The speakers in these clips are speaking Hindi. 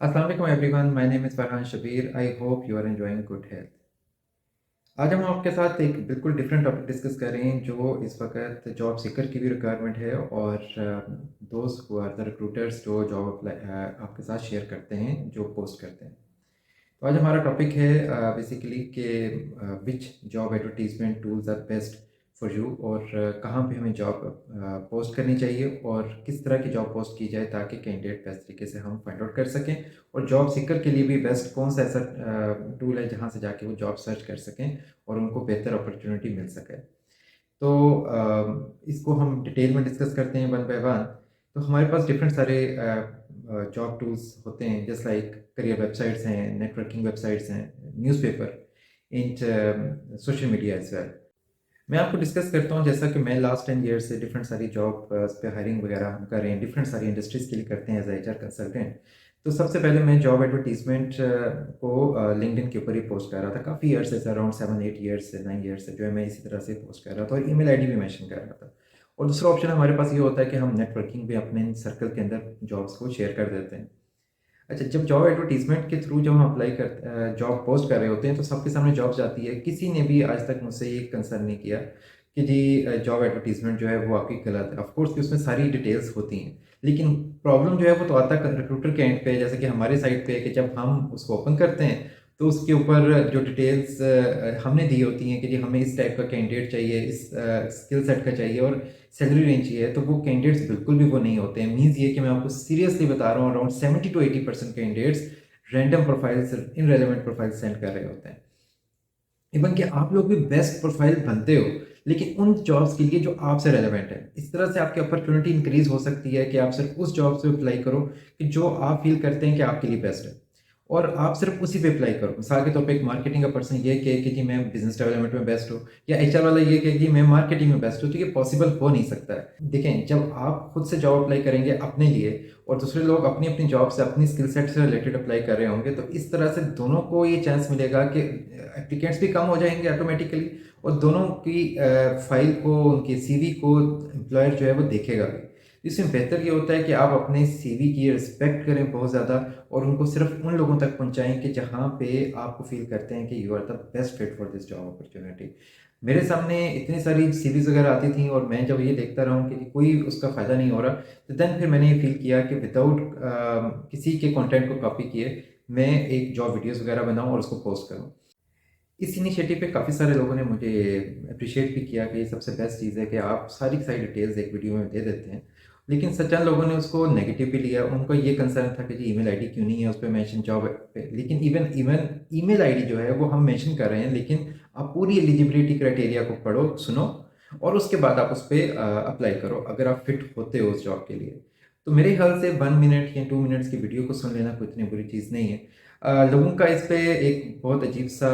Assalamu alaikum everyone. My name is Farhan Shabir. I hope you are enjoying good health. आज हम आपके साथ एक बिल्कुल डिफरेंट टॉपिक डिस्कस कर रहे हैं जो इस वक्त जॉब सीकर की भी रिक्वायरमेंट है और दोस्त हु आर द रिक्रूटर्स जो जॉब आपके साथ शेयर करते हैं, जो पोस्ट करते हैं। तो आज हमारा टॉपिक है बेसिकली कि which job advertisement tools are best for you और कहाँ पे हमें जॉब पोस्ट करनी चाहिए और किस तरह की जॉब पोस्ट की जाए ताकि कैंडिडेट बेस्ट तरीके से हम फाइंड आउट कर सकें और जॉब सीकर के लिए भी बेस्ट कौन सा ऐसा टूल है जहाँ से जाके वो जॉब सर्च कर सकें और उनको बेहतर अपॉर्चुनिटी मिल सके। तो इसको हम डिटेल में डिस्कस करते हैं वन बाय वन। तो हमारे पास डिफरेंट सारे जॉब टूल्स होते हैं, जैसे लाइक करियर वेबसाइट्स हैं, नेटवर्किंग वेबसाइट्स हैं, न्यूज़पेपर, इन सोशल मीडिया एज वेल। मैं आपको डिस्कस करता हूँ जैसा कि मैं लास्ट 10 ईयर से डिफरेंट सारी जॉब पे हायरिंग वगैरह हम कर रहे हैं, डिफरेंट सारी इंडस्ट्रीज़ के लिए करते हैं एज एचआर कंसल्टेंट। तो सबसे पहले मैं जॉब एडवर्टीजमेंट को लिंक्डइन के ऊपर ही पोस्ट कर रहा था काफ़ी ईयर से, अराउंड 7-8 ईयर्स से 9 ईयर्स से जो है मैं इसी तरह से पोस्ट कर रहा था और ईमेल आईडी भी मेंशन कर रहा था। और दूसरा ऑप्शन हमारे पास ये होता है कि हम नेटवर्किंग भी अपने सर्कल के अंदर जॉब्स को शेयर कर देते हैं। अच्छा, जब जॉब एडवर्टीजमेंट के थ्रू जब हम अप्लाई कर जॉब पोस्ट कर रहे होते हैं तो सबके सामने जॉब्स आती है। किसी ने भी आज तक मुझसे ये कंसर्न नहीं किया कि जी जॉब एडवर्टीजमेंट जो है वो आपकी गलत है। ऑफ कोर्स कि उसमें सारी डिटेल्स होती हैं, लेकिन प्रॉब्लम जो है वो तो आता है रिक्रूटर के एंड पे, जैसे कि हमारे साइड पे कि जब हम उसको ओपन करते हैं तो उसके ऊपर जो डिटेल्स हमने दी होती हैं कि जी हमें इस टाइप का कैंडिडेट चाहिए, इस स्किल सेट का चाहिए और सैलरी रेंज ये है, तो वो कैंडिडेट्स बिल्कुल भी वो नहीं होते हैं। मीन्स ये कि मैं आपको सीरियसली बता रहा हूँ, around 70 to 80% candidates random profiles, irrelevant profile send कर रहे होते हैं। इवन कि आप लोग भी बेस्ट प्रोफाइल बनते हो लेकिन उन जॉब्स के लिए जो आपसे रेलेवेंट है। इस तरह से आपकी अपॉर्चुनिटी इंक्रीज हो सकती है कि आप सिर्फ उस जॉब से अप्लाई करो कि जो आप फील करते हैं कि आपके लिए बेस्ट है और आप सिर्फ उसी पे अप्लाई करो। मिसाल के तौर पे एक मार्केटिंग का पर्सन ये कहे कि जी मैं बिजनेस डेवलपमेंट में बेस्ट हूँ, या एचआर वाला ये कहे कि मैं मार्केटिंग में बेस्ट हूँ, तो ये पॉसिबल हो नहीं सकता है। देखें, जब आप खुद से जॉब अप्लाई करेंगे अपने लिए और दूसरे लोग अपनी अपनी जॉब से, अपनी स्किल सेट से रिलेटेड अप्लाई कर रहे होंगे, तो इस तरह से दोनों को ये चांस मिलेगा कि एप्लीकेंट्स भी कम हो जाएंगे ऑटोमेटिकली और दोनों की फाइल को, उनके सीवी को एम्प्लॉयर जो है वो देखेगा भी। इसमें बेहतर ये होता है कि आप अपने सीवी की रिस्पेक्ट करें बहुत ज़्यादा और उनको सिर्फ उन लोगों तक पहुंचाएं कि जहां पे आपको फील करते हैं कि you are the best fit for this job opportunity. मेरे सामने इतनी सारी सीरीज वगैरह आती थी और मैं जब ये देखता रहा हूँ कि कोई उसका फ़ायदा नहीं हो रहा, तो देन फिर मैंने ये फील किया कि विदाउट किसी के कंटेंट को कॉपी किए मैं एक जॉब वीडियोस वगैरह बनाऊं और उसको पोस्ट करूं। इस इनिशिएटिव पे काफ़ी सारे लोगों ने मुझे अप्रिशिएट भी किया कि ये सबसे बेस्ट चीज़ है कि आप सारी की सारी डिटेल्स एक वीडियो में दे देते हैं। लेकिन सच्चाई लोगों ने उसको नेगेटिव भी लिया। उनको ये कंसर्न था कि जी ईमेल आईडी क्यों नहीं है उस पे मेंशन जॉब पे। लेकिन इवन इवन ईमेल आईडी जो है वो हम मेंशन कर रहे हैं, लेकिन आप पूरी एलिजिबिलिटी क्राइटेरिया को पढ़ो, सुनो और उसके बाद आप उस पर अप्लाई करो अगर आप फिट होते हो उस जॉब के लिए। तो मेरे ख्याल से 1 मिनट या 2 मिनट्स की वीडियो को सुन लेना कोई इतनी बुरी चीज़ नहीं है। लोगों का इस पे एक बहुत अजीब सा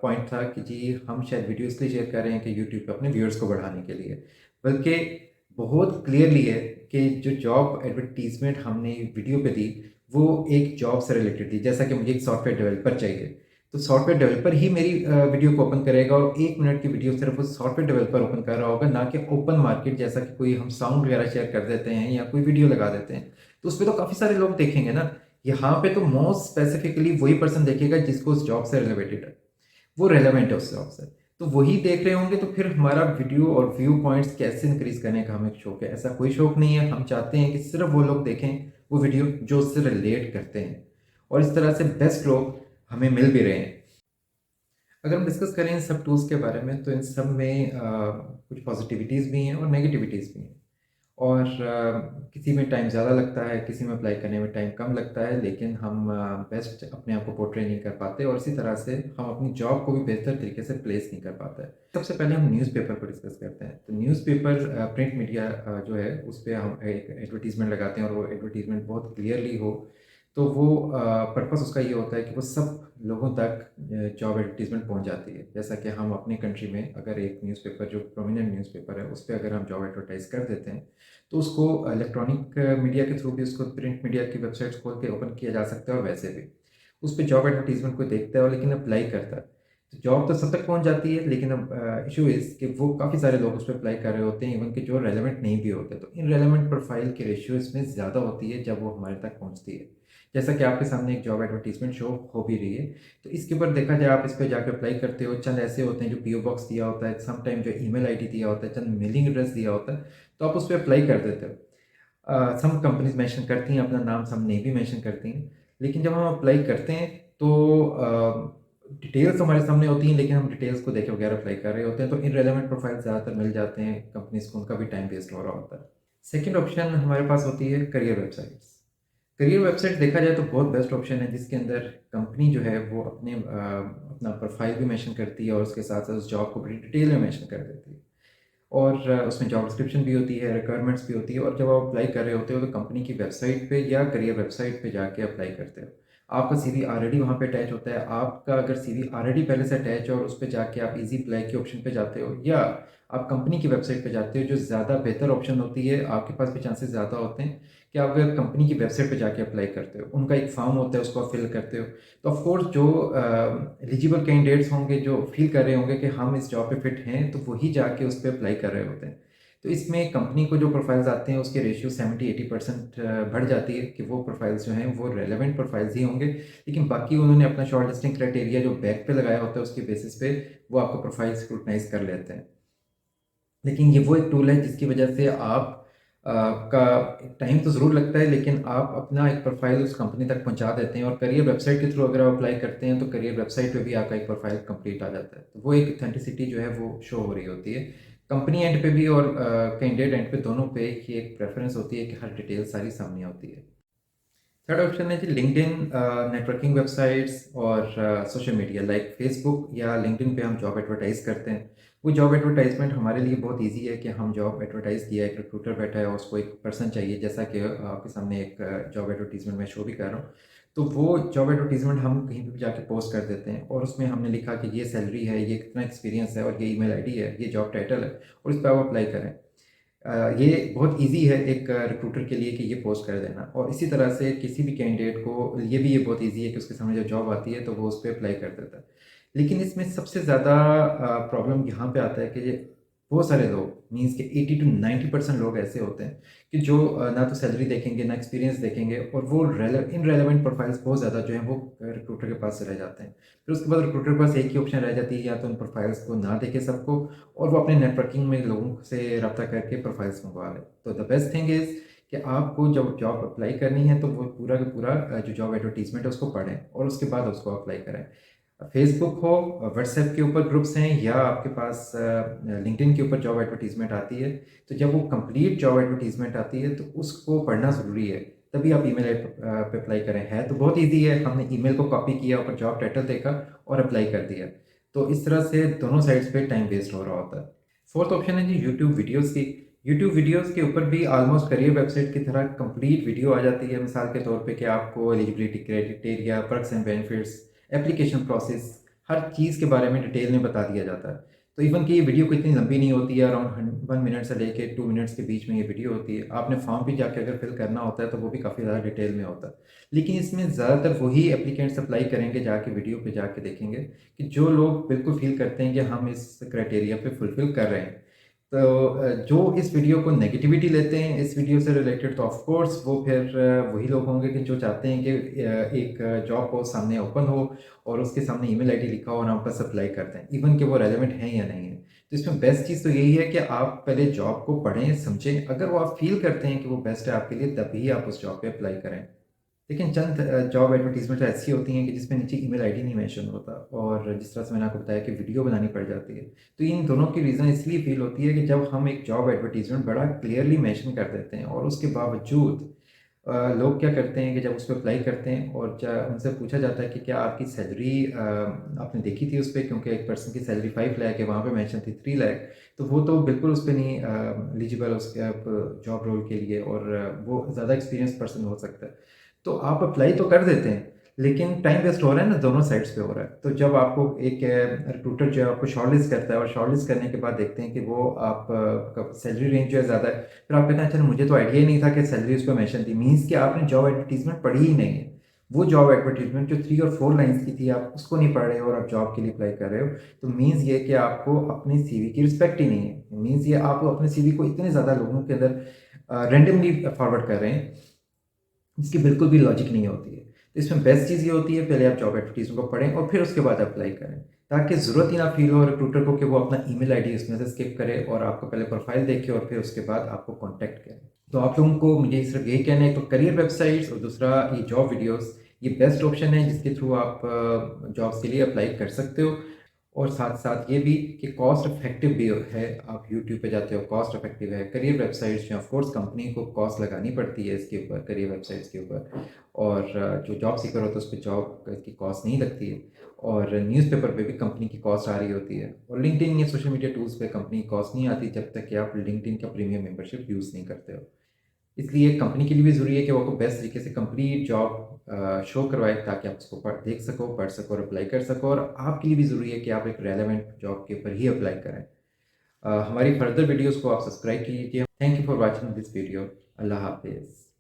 पॉइंट था कि जी हम शायद वीडियो इसलिए शेयर कर रहे हैं कि यूट्यूब पे अपने व्यूअर्स को बढ़ाने के लिए, बल्कि बहुत क्लियरली है कि जो जॉब एडवर्टीजमेंट हमने वीडियो पे दी वो एक जॉब से रिलेटेड थी। जैसा कि मुझे एक सॉफ्टवेयर डेवलपर चाहिए, तो सॉफ्टवेयर डेवलपर ही मेरी वीडियो को ओपन करेगा और 1 मिनट की वीडियो सिर्फ उस सॉफ्टवेयर डेवलपर ओपन कर रहा होगा, ना कि ओपन मार्केट जैसा कि कोई हम साउंड वगैरह शेयर कर देते हैं या कोई वीडियो लगा देते हैं। तो उस पर तो काफ़ी सारे लोग देखेंगे ना। यहाँ पे तो मोस्ट स्पेसिफिकली वही पर्सन देखेगा जिसको उस जॉब से रिलेटेड है, वो रेलेवेंट है उस जॉब से, तो वही देख रहे होंगे। तो फिर हमारा वीडियो और व्यू पॉइंट्स कैसे इंक्रीज करने का हमें शौक है? ऐसा कोई शौक नहीं है। हम चाहते हैं कि सिर्फ वो लोग देखें वो वीडियो जो उससे रिलेट करते हैं और इस तरह से बेस्ट लोग हमें मिल भी रहे हैं। अगर हम डिस्कस करें इन सब टूल्स के बारे में तो इन सब में कुछ पॉजिटिविटीज़ भी हैं और नेगेटिविटीज़ भी हैं। और किसी में टाइम ज़्यादा लगता है, किसी में अप्लाई करने में टाइम कम लगता है, लेकिन हम बेस्ट अपने आप को पोर्ट्रे नहीं कर पाते और इसी तरह से हम अपनी जॉब को भी बेहतर तरीके से प्लेस नहीं कर पाते। सबसे पहले हम न्यूज़पेपर पर डिस्कस करते हैं। तो न्यूज़पेपर प्रिंट मीडिया जो है उस पर हम एक एडवर्टीज़मेंट लगाते हैं और वो एडवर्टीज़मेंट बहुत क्लियरली हो, तो वो पर्पस उसका ये होता है कि वो सब लोगों तक जॉब एडवर्टीज़मेंट पहुंच जाती है। जैसा कि हम अपनी कंट्री में अगर एक न्यूज़पेपर जो प्रोमिनेंट न्यूज़पेपर है उस पर अगर हम जॉब एडवर्टाइज कर देते हैं तो उसको इलेक्ट्रॉनिक मीडिया के थ्रू भी उसको प्रिंट मीडिया की वेबसाइट्स खोल के ओपन किया जा सकता है और वैसे भी उस पर जॉब एडवर्टीजमेंट को देखता है और लेकिन अप्लाई करता है। तो जॉब तो सब तक पहुँच जाती है, लेकिन अब इश्यू इज़ कि वो काफ़ी सारे लोग उस पे अप्लाई कर रहे होते हैं, इवन कि जो रेलेवेंट नहीं भी होते। तो इररेलेवेंट प्रोफाइल की रेशियो इसमें ज़्यादा होती है जब वो हमारे तक पहुँचती है। जैसा कि आपके सामने एक जॉब एडवर्टाइज़मेंट शो हो भी रही है, तो इसके ऊपर देखा जाए, आप इस पे जाके अप्लाई करते हो, चंद ऐसे होते हैं जो पीओ बॉक्स दिया होता है, समटाइम जो ईमेल आईडी दिया होता है, चंद मेलिंग एड्रेस दिया होता है, तो आप उस पे अप्लाई कर देते हो। सम कंपनीज़ मेंशन करती हैं अपना नाम, सम नहीं भी मेंशन करती हैं। लेकिन जब हम अप्लाई करते हैं तो डिटेल्स हमारे सामने होती हैं, लेकिन हम डिटेल्स को देखे बगैर अप्लाई कर रहे होते हैं, तो इररेलेवेंट प्रोफाइल ज़्यादातर मिल जाते हैं कंपनीज़ को, उनका भी टाइम वेस्ट हो रहा होता है। सेकंड ऑप्शन हमारे पास होती है करियर वेबसाइट्स। करियर वेबसाइट देखा जाए तो बहुत बेस्ट ऑप्शन है, जिसके अंदर कंपनी जो है वो अपना प्रोफाइल भी मेंशन करती है और उसके साथ साथ उस जॉब को बड़ी डिटेल में मेंशन कर देती है। और उसमें जॉब डिस्क्रिप्शन भी होती है, रिक्वायरमेंट्स भी होती है, और जब आप अप्लाई कर रहे होते हो तो कंपनी की वेबसाइट पे या करियर वेबसाइट पे जाके अप्लाई करते हो। आपका सीवी ऑलरेडी वहाँ पे अटैच होता है। आपका अगर सीवी ऑलरेडी पहले से अटैच है और उस पे जाके आप ईज़ी अप्लाई के ऑप्शन पे जाते हो, या आप कंपनी की वेबसाइट पे जाते हो, जो ज़्यादा बेहतर ऑप्शन होती है, आपके पास भी चांसेस ज़्यादा होते हैं कि आप अगर कंपनी की वेबसाइट पे जाके अप्लाई करते हो। उनका एक फॉर्म होता है, उसको आप फिल करते हो। तो ऑफ कोर्स जो एलिजिबल कैंडिडेट्स होंगे, जो फील कर रहे होंगे कि हम इस जॉब पे फिट हैं, तो वही जाके उस पे अप्लाई कर रहे होते हैं। तो इसमें कंपनी को जो प्रोफाइल्स आते हैं उसके रेशियो 70-80% बढ़ जाती है कि वो प्रोफाइल्स जो हैं वो रेलेवेंट प्रोफाइल्स ही होंगे। लेकिन बाकी उन्होंने अपना शॉर्ट लिस्टिंग क्राइटेरिया जो बैक पे लगाया होता है, उसके बेसिस पे वो आपका प्रोफाइल स्क्रूटनाइज कर लेते हैं। लेकिन ये वो एक टूल है जिसकी वजह से आप का टाइम तो ज़रूर लगता है, लेकिन आप अपना एक प्रोफाइल उस कंपनी तक पहुंचा देते हैं। और करियर वेबसाइट के थ्रू अगर आप अप्लाई करते हैं तो करियर वेबसाइट पे भी आपका एक प्रोफाइल कंप्लीट आ जाता है। तो वो एक ऑथेंटिसिटी जो है वो शो हो रही होती है कंपनी एंड पे भी, और कैंडिडेट एंड पे, दोनों पे ही एक प्रेफरेंस होती है कि हर डिटेल सारी सामने होती है। थर्ड ऑप्शन है जी लिंक्डइन, नेटवर्किंग वेबसाइट्स और सोशल मीडिया लाइक फेसबुक या लिंक्डइन पे हम जॉब एडवर्टाइज करते हैं। वो जॉब एडवर्टाइजमेंट हमारे लिए बहुत इजी है कि हम जॉब एडवर्टाइज किया, एक रिक्रूटर बैठा है, उसको एक पर्सन चाहिए, जैसा कि आपके सामने एक जॉब एडवर्टीजमेंट में शो भी कर रहा हूँ। तो वो जॉब एडवर्टीजमेंट हम कहीं पे भी जाके पोस्ट कर देते हैं, और उसमें हमने लिखा कि ये सैलरी है, ये कितना एक्सपीरियंस है, और ये ईमेल आईडी है, ये जॉब टाइटल है, और इस पर आप अप्लाई करें। ये बहुत इजी है एक रिक्रूटर के लिए कि ये पोस्ट कर देना। और इसी तरह से किसी भी कैंडिडेट को ये बहुत इजी है कि उसके सामने जो जॉब आती है तो वो उस पर अप्लाई कर देता है। लेकिन इसमें सबसे ज़्यादा प्रॉब्लम यहाँ पे आता है कि ये बहुत सारे लोग, मीन्स के 80 to 90% लोग ऐसे होते हैं कि जो ना तो सैलरी देखेंगे, ना एक्सपीरियंस देखेंगे, और वो इनरेलेवेंट प्रोफाइल्स बहुत ज़्यादा जो है वो रिक्रूटर के पास रह जाते हैं। फिर उसके बाद रिक्रूटर के पास एक ही ऑप्शन रह जाती है, या तो उन प्रोफाइल्स को ना देखे सबको, और वो अपने नेटवर्किंग में लोगों से रब्ता करके प्रोफाइल्स मंगवा लें। तो द बेस्ट थिंग इज़ कि आपको जब जॉब अप्लाई करनी है तो वो पूरा का पूरा जो जॉब एडवर्टीजमेंट है उसको पढ़ें, और उसके बाद उसको अप्लाई करें। फेसबुक हो, व्हाट्सएप के ऊपर ग्रुप्स हैं, या आपके पास लिंक्डइन के ऊपर जॉब एडवर्टीजमेंट आती है, तो जब वो कंप्लीट जॉब एडवर्टीजमेंट आती है तो उसको पढ़ना ज़रूरी है, तभी आप ईमेल पे अप्लाई करें। है तो बहुत इजी है, हमने ईमेल को कॉपी किया, ऊपर जॉब टाइटल देखा और अप्लाई कर दिया। तो इस तरह से दोनों साइड्स पे टाइम वेस्ट हो रहा होता है। फोर्थ ऑप्शन है जी यूट्यूब वीडियोज़ की। यूट्यूब वीडियोज़ के ऊपर भी ऑलमोस्ट करियर वेबसाइट की तरह कंप्लीट वीडियो आ जाती है, मिसाल के तौर पे कि आपको eligibility criteria, perks and benefits, application process, हर चीज़ के बारे में डिटेल में बता दिया जाता है। तो इवन कि ये वीडियो कोई इतनी लंबी नहीं होती है, अराउंड 1 मिनट से लेके 2 मिनट्स के बीच में ये वीडियो होती है। आपने फॉर्म भी जाके अगर फिल करना होता है तो वो भी काफ़ी ज़्यादा डिटेल में होता है। लेकिन इसमें ज़्यादातर वही एप्लीकेंट्स अप्लाई करेंगे, जाके वीडियो पे जाके देखेंगे, कि जो लोग बिल्कुल फ़ील करते हैं कि हम इस क्राइटेरिया पे फुलफ़िल कर रहे हैं। तो जो इस वीडियो को नेगेटिविटी लेते हैं इस वीडियो से रिलेटेड, तो ऑफ कोर्स वो फिर वही लोग होंगे कि जो चाहते हैं कि एक जॉब पोस्ट सामने ओपन हो और उसके सामने ईमेल आईडी लिखा हो और आप बस अप्लाई करते हैं, इवन कि वो रेलेवेंट है या नहीं है। तो इसमें बेस्ट चीज़ तो यही है कि आप पहले जॉब को पढ़ें, समझें, अगर वो आप फील करते हैं कि वो बेस्ट है आपके लिए, तभी आप उस जॉब पे अप्लाई करें। लेकिन चंद जॉब एडवर्टीजमेंट ऐसी होती हैं कि जिसमें नीचे ईमेल आईडी नहीं मेंशन होता, और जिस तरह से मैंने आपको बताया कि वीडियो बनानी पड़ जाती है। तो इन दोनों की रीज़न इसलिए फील होती है कि जब हम एक जॉब एडवर्टीजमेंट बड़ा क्लियरली मेंशन कर देते हैं, और उसके बावजूद लोग क्या करते हैं कि जब उस पर अप्लाई करते हैं और उनसे पूछा जाता है कि क्या आपकी सैलरी आपने देखी थी उस पर, क्योंकि एक पर्सन की सैलरी 5 लाख है, वहाँ पे मेंशन थी 3 लाख, तो वो तो बिल्कुल उस पर नहीं एलिजिबल उसके जॉब रोल के लिए, और वो ज़्यादा एक्सपीरियंस पर्सन हो सकता है। तो आप अप्लाई तो कर देते हैं, लेकिन टाइम वेस्ट हो रहा है ना, दोनों साइड्स पे हो रहा है। तो जब आपको एक रिक्रूटर जो है आपको शॉर्टलिस्ट करता है, और शॉर्टलिस्ट करने के बाद देखते हैं कि वो आप सैलरी रेंज जो है ज़्यादा है, फिर आप कहते हैं अच्छा मुझे तो आइडिया ही नहीं था कि सैलरी उस पर मेंशन थी, मीन्स कि आपने जॉब एडवर्टीजमेंट पढ़ी ही नहीं है। वो जॉब एडवर्टाइजमेंट जो 3 और 4 लाइन्स की थी, आप उसको नहीं पढ़ रहे हो और आप जॉब के लिए अप्लाई कर रहे हो, तो मीन्स ये कि आपको अपने सीवी की रिस्पेक्ट ही नहीं है। मीन्स ये आप अपने सीवी को इतने ज़्यादा लोगों के अंदर रैंडमली फॉरवर्ड कर रहे हैं, इसकी बिल्कुल भी लॉजिक नहीं होती है। तो इसमें बेस्ट चीज़ ये होती है, पहले आप जॉब एडवर्टाइजमेंट को पढ़ें और फिर उसके बाद अप्लाई करें, ताकि ज़रूरत ही ना फील हो रिक्रूटर को कि वो अपना ईमेल आईडी उसमें से स्किप करे और आपको पहले प्रोफाइल देखे और फिर उसके बाद आपको कॉन्टैक्ट करे। तो आप लोगों को मुझे सिर्फ यही कहना है, तो करियर वेबसाइट्स और दूसरा ये जॉब वीडियोस, ये बेस्ट ऑप्शन है जिसके थ्रू आप जॉब्स के लिए अप्लाई कर सकते हो। और साथ साथ ये भी कि कॉस्ट इफेक्टिव भी है। आप यूट्यूब पे जाते हो, कॉस्ट इफेक्टिव है। करियर वेबसाइट्स में ऑफ कोर्स कंपनी को कॉस्ट लगानी पड़ती है इसके ऊपर, करियर वेबसाइट्स के ऊपर, और जो जॉब सीकर होता है उस पर जॉब की कॉस्ट नहीं लगती है। और न्यूज़पेपर पे भी कंपनी की कॉस्ट आ रही होती है, और लिंक्डइन या सोशल मीडिया टूल्स पे कंपनी की कॉस्ट नहीं आती जब तक कि आप लिंक्डइन का प्रीमियम मेंबरशिप यूज़ नहीं करते हो। इसलिए कंपनी के लिए भी ज़रूरी है कि वो आपको बेस्ट तरीके से कंप्लीट जॉब शो करवाए, ताकि आप उसको देख सको, पढ़ सको और अप्लाई कर सको। और आपके लिए भी ज़रूरी है कि आप एक रेलेवेंट जॉब के ऊपर ही अप्लाई करें। हमारी फर्दर वीडियोस को आप सब्सक्राइब कीजिए। Thank you for watching this video. अल्लाह हाफिज़।